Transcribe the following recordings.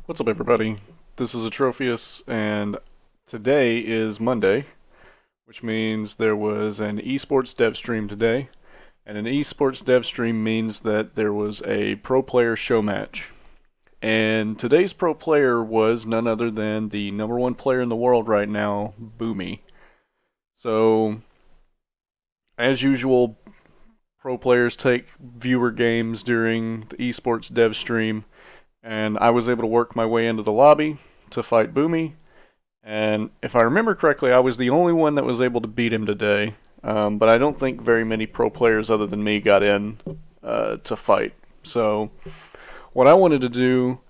What's up, everybody? This is Atrophius, and today is Monday, which means there was an esports dev stream today, and an esports dev stream means that there was a pro player show match. And today's pro player was none other than the #1 player in the world right now, Boomie. So, as usual, pro players take viewer games during the esports dev stream, and I was able to work my way into the lobby to fight Boomie. And if I remember correctly, I was the only one that was able to beat him today. But I don't think very many pro players other than me got in to fight. So what I wanted to do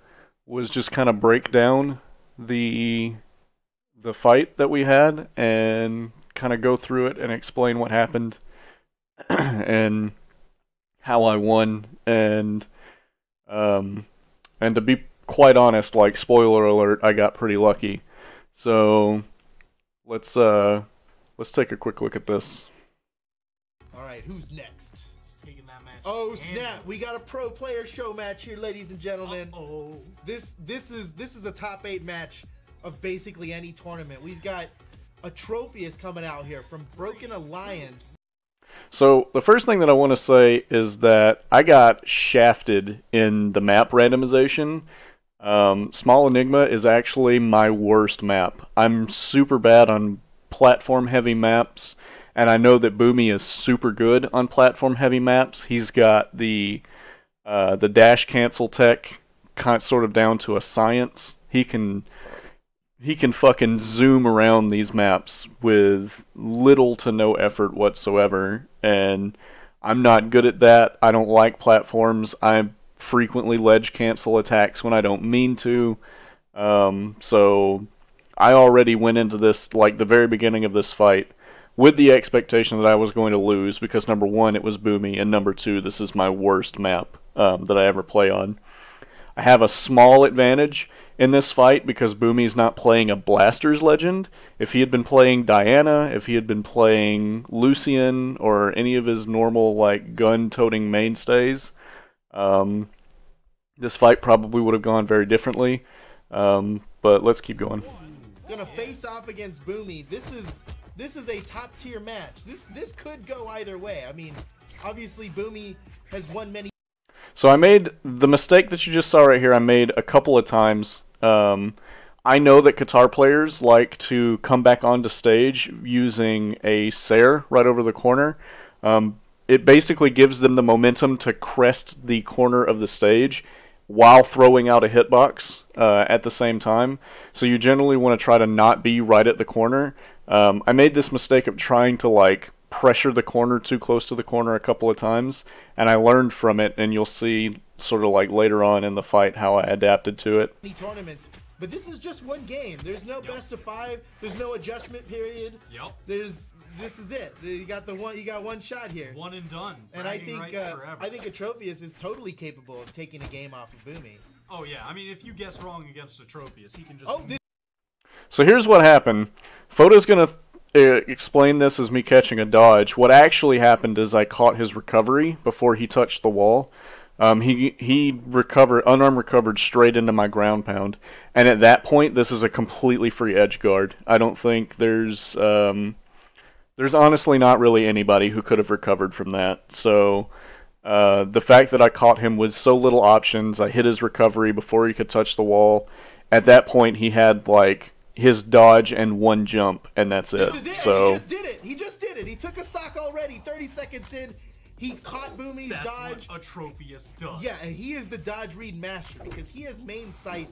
was just kind of break down the fight that we had and kind of go through it and explain what happened and how I won. And to be quite honest, like, spoiler alert, I got pretty lucky. So let's take a quick look at this. All right, who's next? Just taking that match. Oh snap! We got a pro player show match here, ladies and gentlemen. Uh-oh. This is a top 8 match of basically any tournament. We've got Atrophius coming out here from Broken Alliance. So the first thing that I want to say is that I got shafted in the map randomization. Small Enigma is actually my worst map. I'm super bad on platform-heavy maps, and I know that Boomie is super good on platform-heavy maps. He's got the dash cancel tech sort of down to a science. He can fucking zoom around these maps with little to no effort whatsoever, and I'm not good at that. I don't like platforms. I frequently ledge cancel attacks when I don't mean to. So I already went into this, like, the very beginning of this fight with the expectation that I was going to lose because, number one, it was Boomie, and number two, this is my worst map that I ever play on. I have a small advantage in this fight because Boomie's not playing a Blaster's Legend. If he had been playing Diana, if he had been playing Lucian, or any of his normal, like, gun-toting mainstays, this fight probably would have gone very differently. But let's keep going. Gonna face off against Boomie. This is a top tier match. This could go either way. I mean, obviously Boomie has won many. So I made the mistake that you just saw right here. I made a couple of times. I know that guitar players like to come back onto stage using a Sair right over the corner. It basically gives them the momentum to crest the corner of the stage while throwing out a hitbox at the same time. So you generally want to try to not be right at the corner. I made this mistake of trying to, like, pressure the corner too close to the corner a couple of times, and I learned from it, and you'll see sort of like later on in the fight how I adapted to it. Tournaments, but this is just one game. There's no best of 5. There's no adjustment period. Yep. This is it. You got one shot here. One and done. And I think Atrophius is totally capable of taking a game off of Boomie. Oh yeah, I mean, if you guess wrong against Atrophius, he can just. Oh, so here's what happened. Photo's gonna explain this as me catching a dodge. What actually happened is I caught his recovery before he touched the wall. He unarmed recovered straight into my ground pound, and at that point, this is a completely free edge guard. I don't think there's honestly not really anybody who could have recovered from that. So the fact that I caught him with so little options, I hit his recovery before he could touch the wall. At that point, he had, like, his dodge and one jump, and that's it. This is it. So he just did it. He just did it. He took a stock already. 30 seconds in, he caught Boomie's dodge. That's what Atrophius does. Yeah, and he is the dodge read master because he has main sight.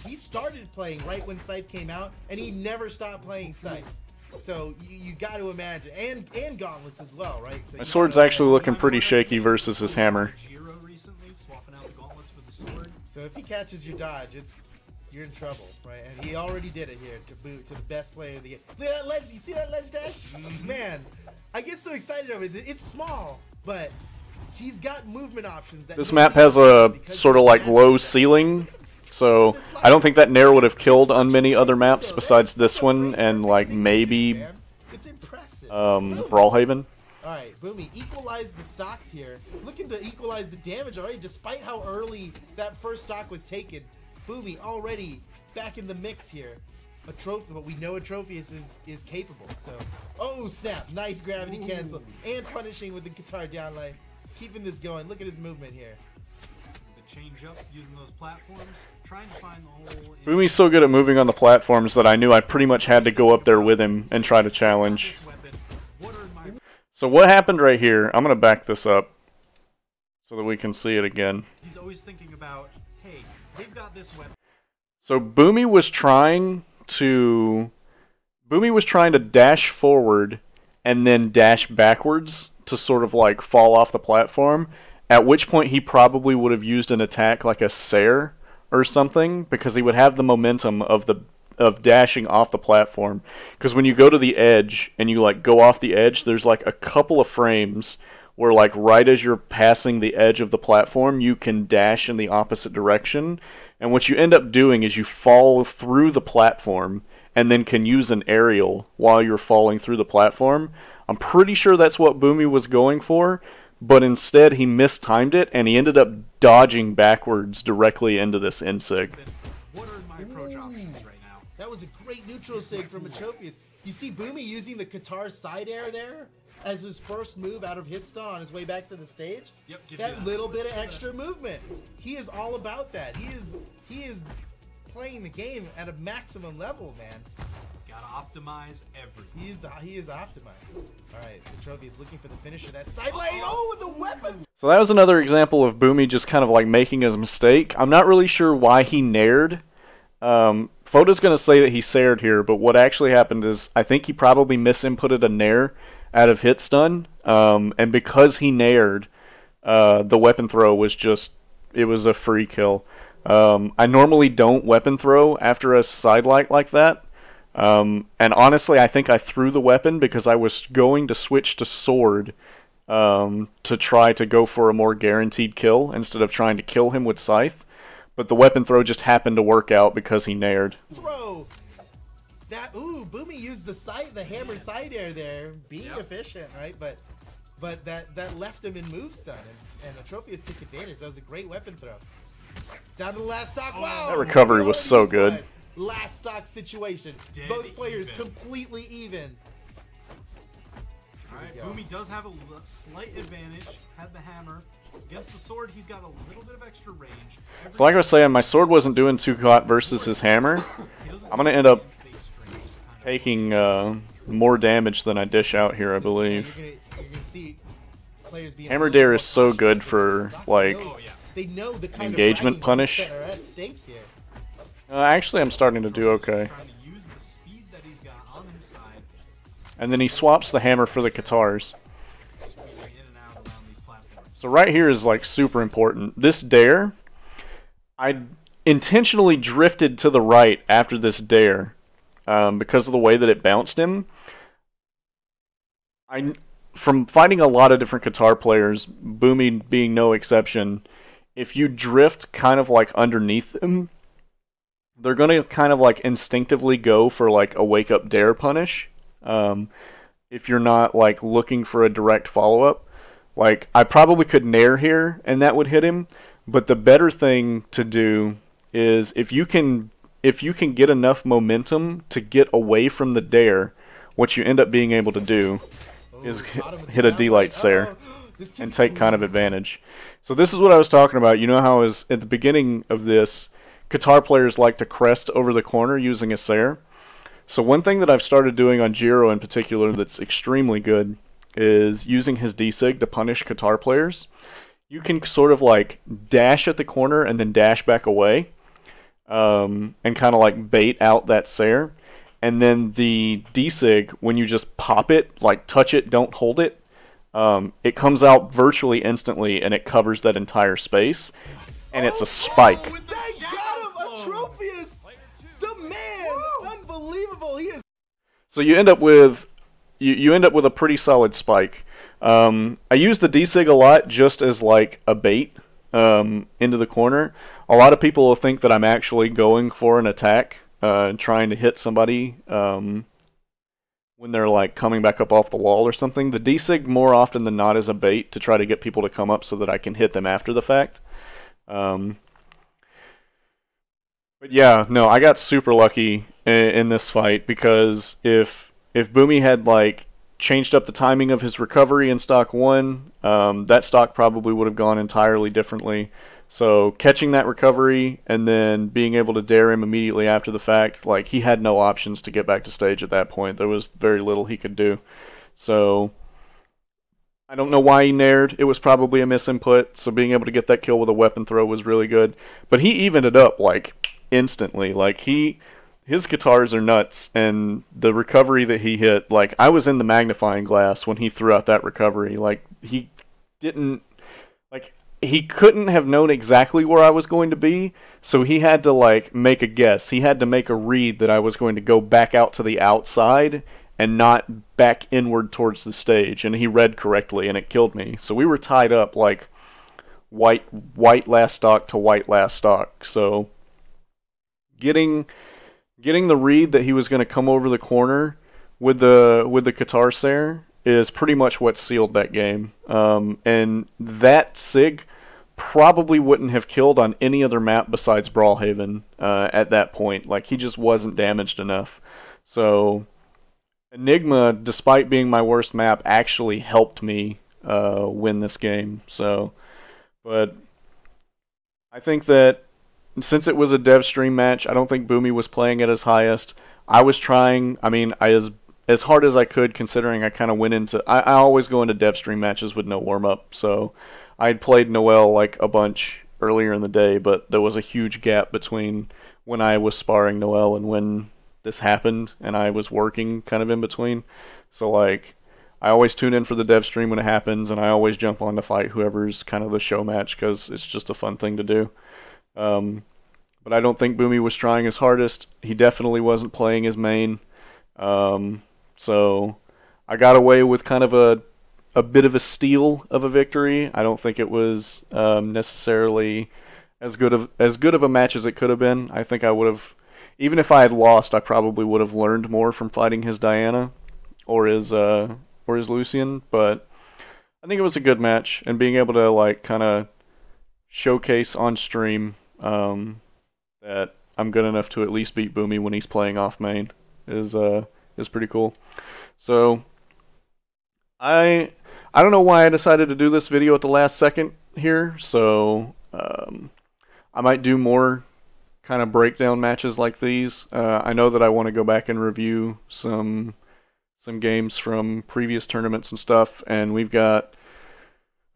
He started playing right when Scythe came out, and he never stopped playing Scythe. So you got to imagine, and gauntlets as well, right? So my sword's actually looking pretty shaky versus his hammer. Recently, swapping out the gauntlets for the sword. So if he catches your dodge, you're in trouble, right? And he already did it here to the best player of the game. Look at that ledge. You see that ledge dash? Man, I get so excited over it. It's small, but he's got movement options. This map has a sort of like low ceiling, so I don't think that Nair would have killed on many other maps besides this one and, like, maybe Brawlhalla. Alright, Boomie, equalize the stocks here. Looking to equalize the damage already, despite how early that first stock was taken. Boomie already back in the mix here. But we know Atrophius is capable. So, oh snap! Nice gravity cancel and punishing with the guitar downline, keeping this going. Look at his movement here. The change up using those platforms, trying to find the hole. Boomie's so good at moving on the platforms that I knew I pretty much had to go up there with him and try to challenge. So what happened right here? I'm gonna back this up so that we can see it again. He's always thinking about, hey, they've got this weapon. So Boomie was trying to dash forward and then dash backwards to sort of like fall off the platform, at which point he probably would have used an attack like a Sair or something, because he would have the momentum of dashing off the platform. Because when you go to the edge and you like go off the edge, there's like a couple of frames where like right as you're passing the edge of the platform, you can dash in the opposite direction. And what you end up doing is you fall through the platform and then can use an aerial while you're falling through the platform. I'm pretty sure that's what Boomie was going for, but instead he mistimed it and he ended up dodging backwards directly into this N-Sig. What are my approach options right now? That was a great neutral sig from Atrophius. You see Boomie using the Qatar side air there as his first move out of hitstun on his way back to the stage. Yep, that little bit of extra movement. He is all about that. He is playing the game at a maximum level, man. Gotta optimize everything. He is optimized. All right, Atrophius looking for the finisher. That side lane. Oh, with the weapon. So that was another example of Boomie just kind of like making a mistake. I'm not really sure why he nared. Foda's going to say that he Saired here, but what actually happened is I think he probably misinputted a nair out of hitstun, and because he nared, the weapon throw was just, it was a free kill. I normally don't weapon throw after a side light like that, and honestly I think I threw the weapon because I was going to switch to sword to try to go for a more guaranteed kill instead of trying to kill him with scythe, but the weapon throw just happened to work out because he nared. Throw! That, ooh, Boomie used the hammer side air there, being efficient, right? But that left him in move stun, and Atrophius took advantage. That was a great weapon throw. Down to the last stock. Wow! That recovery was so good. Last stock situation. Both players completely even. Alright, Boomie does have a slight advantage. Had the hammer. Against the sword, he's got a little bit of extra range. So like I was saying, my sword wasn't doing too hot versus his hammer. I'm going to end up taking more damage than I dish out here, I believe. You're gonna see players being Hammer Dare is so good for, like, they know the kind engagement of punish. that are at stake here. Actually, I'm starting to do okay. Trying to use the speed that he's got on his side. And then he swaps the hammer for the guitars. In and out around these platforms. So right here is like super important. This dare, I intentionally drifted to the right after this dare because of the way that it bounced him. From fighting a lot of different guitar players, Boomie being no exception, if you drift kind of like underneath them, they're going to kind of like instinctively go for like a wake up dare punish. If you're not like looking for a direct follow-up. Like, I probably could nair here and that would hit him, but the better thing to do is if you can get enough momentum to get away from the dare, what you end up being able to do is hit a D-Light Sair and take kind of advantage. So this is what I was talking about. You know how at the beginning of this, guitar players like to crest over the corner using a Sair? So one thing that I've started doing on Jiro in particular that's extremely good is using his D-Sig to punish guitar players. You can sort of like dash at the corner and then dash back away and kind of like bait out that Sair. And then the D-Sig, when you just pop it, like touch it, don't hold it, it comes out virtually instantly and it covers that entire space. And it's a spike. Oh, they got him! Atrophius! The man! Unbelievable! He is. So you end up with a pretty solid spike. I use the D-Sig a lot just as like a bait into the corner. A lot of people will think that I'm actually going for an attack, trying to hit somebody when they're like coming back up off the wall or something. The D-Sig more often than not is a bait to try to get people to come up so that I can hit them after the fact. But yeah, no, I got super lucky in this fight because if Boomie had like changed up the timing of his recovery in stock one, that stock probably would have gone entirely differently. So catching that recovery and then being able to dare him immediately after the fact, like he had no options to get back to stage at that point. There was very little he could do. So I don't know why he nared. It was probably a misinput. So being able to get that kill with a weapon throw was really good. But he evened it up like instantly. Like his guitars are nuts, and the recovery that he hit, like I was in the magnifying glass when he threw out that recovery. Like he didn't, like he couldn't have known exactly where I was going to be, so he had to like make a guess. He had to make a read that I was going to go back out to the outside and not back inward towards the stage, and he read correctly, and it killed me. So we were tied up like white last stock to white last stock. So getting the read that he was going to come over the corner with the guitar snare is pretty much what sealed that game. And that SIG probably wouldn't have killed on any other map besides Brawlhaven at that point. Like he just wasn't damaged enough. So Enigma, despite being my worst map, actually helped me win this game. So, but I think that since it was a dev stream match, I don't think Boomie was playing at his highest. I was trying, I mean, as hard as I could, considering I kind of went into, I always go into dev stream matches with no warm-up, so I had played Noel like a bunch earlier in the day, but there was a huge gap between when I was sparring Noel and when this happened, and I was working kind of in between. So like, I always tune in for the dev stream when it happens, and I always jump on to fight whoever's kind of the show match, because it's just a fun thing to do. But I don't think Boomie was trying his hardest. He definitely wasn't playing his main. So I got away with kind of a bit of a steal of a victory. I don't think it was necessarily as good of a match as it could have been. I think I would have, even if I had lost, I probably would have learned more from fighting his Diana or his Lucian. But I think it was a good match, and being able to like kind of showcase on stream that I'm good enough to at least beat Boomie when he's playing off main is pretty cool. So I don't know why I decided to do this video at the last second here. So I might do more kind of breakdown matches like these. I know that I want to go back and review some games from previous tournaments and stuff, and we've got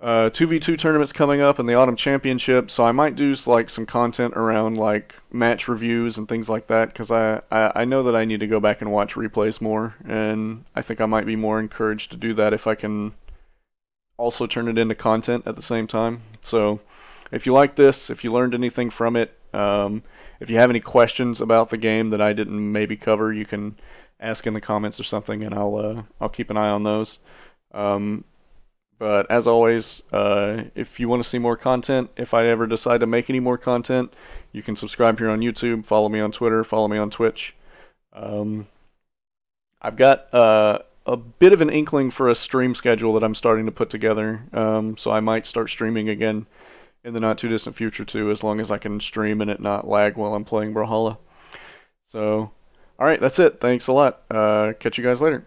2v2 tournaments coming up in the Autumn Championship, so I might do like some content around like match reviews and things like that, because I know that I need to go back and watch replays more, and I think I might be more encouraged to do that if I can also turn it into content at the same time. So if you like this, if you learned anything from it, if you have any questions about the game that I didn't maybe cover, you can ask in the comments or something, and I'll keep an eye on those. But as always, if you want to see more content, if I ever decide to make any more content, you can subscribe here on YouTube, follow me on Twitter, follow me on Twitch. I've got a bit of an inkling for a stream schedule that I'm starting to put together, so I might start streaming again in the not too distant future too, as long as I can stream and it not lag while I'm playing Brawlhalla. So, alright, that's it. Thanks a lot. Catch you guys later.